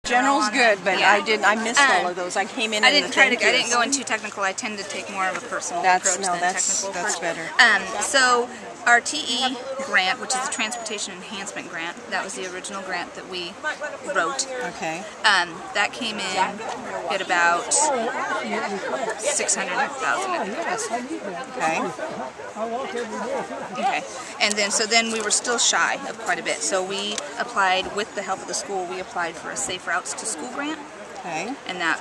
General's good, but yeah. I missed all of those. I came in. I didn't go in too technical. I tend to take more of a personal approach than technical. That's better. So our TE grant, which is the Transportation Enhancement Grant, that was the original grant that we wrote. Okay. That came in at about $600,000. Okay. And then we were still shy of quite a bit. So we applied, with the help of the school, we applied for a Safe Routes to School grant. Okay. And that,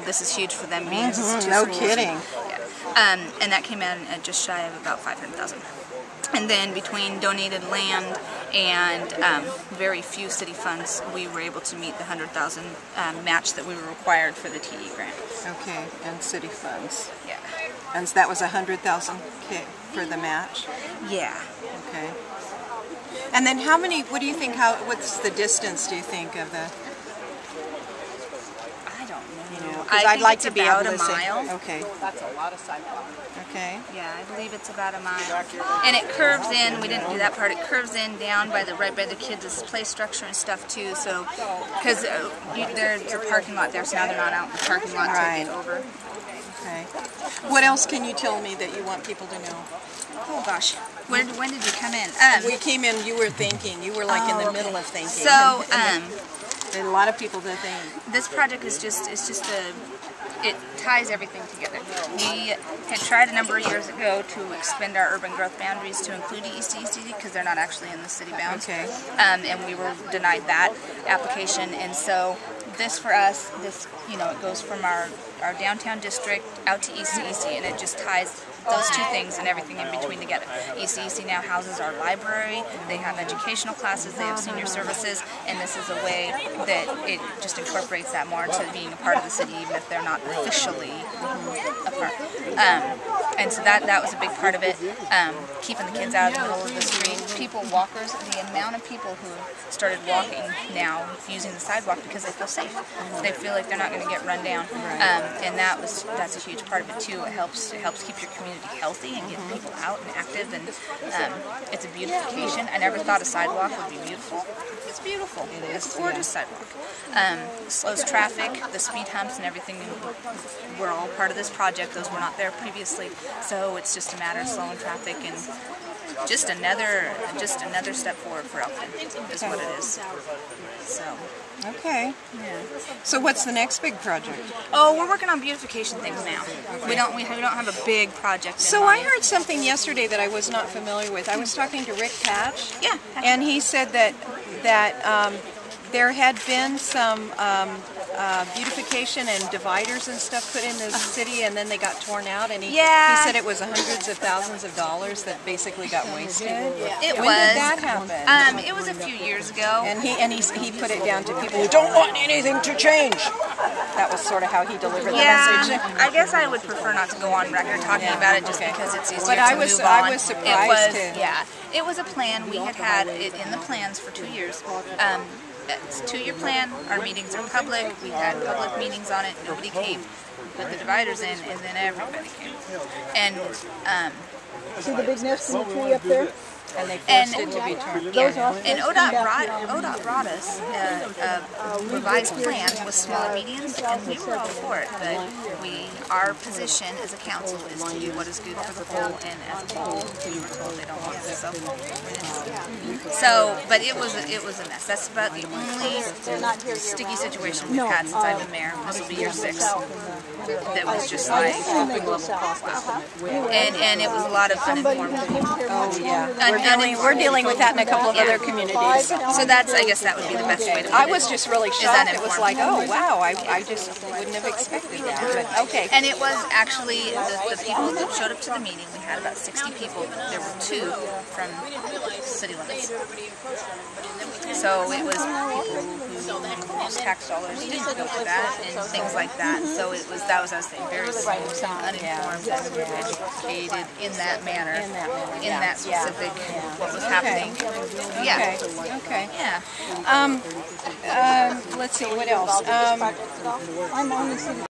this is huge for them being two schools. No kidding. Yeah. And that came in at just shy of about $500,000. And then between donated land and very few city funds, we were able to meet the $100,000 match that we were required for the TE grant. Okay, and city funds. Yeah. And that was $100,000 for the match. Yeah. Okay. And then how many? What do you think? What's the distance? Do you think of the? I don't know. I'd like to be able to say. Okay. That's a lot of sidewalk. Okay. Yeah, I believe it's about a mile. And it curves in. We didn't do that part. It curves in down right by the kids' play structure and stuff too. So, because there's a parking lot there, so now they're not out in the parking lot to get over. Okay. What else can you tell me that you want people to know? Oh gosh, when did you come in? We came in. You were thinking. You were like in the middle of thinking. So, there are a lot of people that think this project is it ties everything together. We had tried a number of years ago to expand our urban growth boundaries to include East ECD because they're not actually in the city bounds. Okay. And we were denied that application. And so this for us, it goes from our downtown district out to East EC, and it just ties those two things and everything in between together. East EC now houses our library, they have educational classes, they have senior services, and this is a way that it just incorporates that more into being a part of the city, even if they're not officially a part. And so that was a big part of it, keeping the kids out of the middle of the street. Walkers, the amount of people who started walking now using the sidewalk because they feel safe. They feel like they're not going to get run down. And that's a huge part of it too. It helps keep your community healthy and get people out and active, and it's a beautification. I never thought a sidewalk would be beautiful. It's beautiful. It's a gorgeous sidewalk. Slows traffic, the speed humps and everything were all part of this project. Those were not there previously. So it's just a matter of slowing traffic and just another step forward for Elkton is what it is. So. Okay. Yeah. So what's the next big project? Oh, we're working on beautification things now. Okay. We don't have a big project. So I heard something yesterday that I was not familiar with. I was talking to Rick Patch. Yeah. And he said that there had been some beautification and dividers and stuff put in the city, and then they got torn out. And he said it was hundreds of thousands of dollars that basically got wasted. When did that happen? It was a few years ago. And he put it down to people who don't want anything to change. That was sort of how he delivered the message. I guess I would prefer not to go on record talking about it just because it's easier to move on. But I was surprised too. Yeah, it was a plan. We had it in the plans for 2 years. It's a 2-year plan. Our meetings are public. We had public meetings on it. Nobody came. We put the dividers in, and then everybody came. And see the big nest in the tree up there? And they forced it to be turned. Yeah. And ODOT brought us a revised plan with smaller medians, and we were all for it. But our position as a council is to do what is good for the whole, and as a whole, we were told they don't want this. So, but it was a mess. That's about the only sticky situation we've had since I've been mayor. This will be year 6. That was just like, wow. And it was a lot of uninformed people. Oh yeah. We're dealing with that in a couple of other communities. So I guess that would be the best way to put it. I was just really shocked. It was like, oh wow, I just wouldn't have expected that. But okay. And it was actually the people that showed up to the meeting. We had about 60 people. There were 2 from city limits. So it was people who used tax dollars to go for that and things like that. So that was I was saying, very smooth, uninformed, educated in that manner, in that specific what was happening. Yeah. Okay. Yeah. Let's see what else.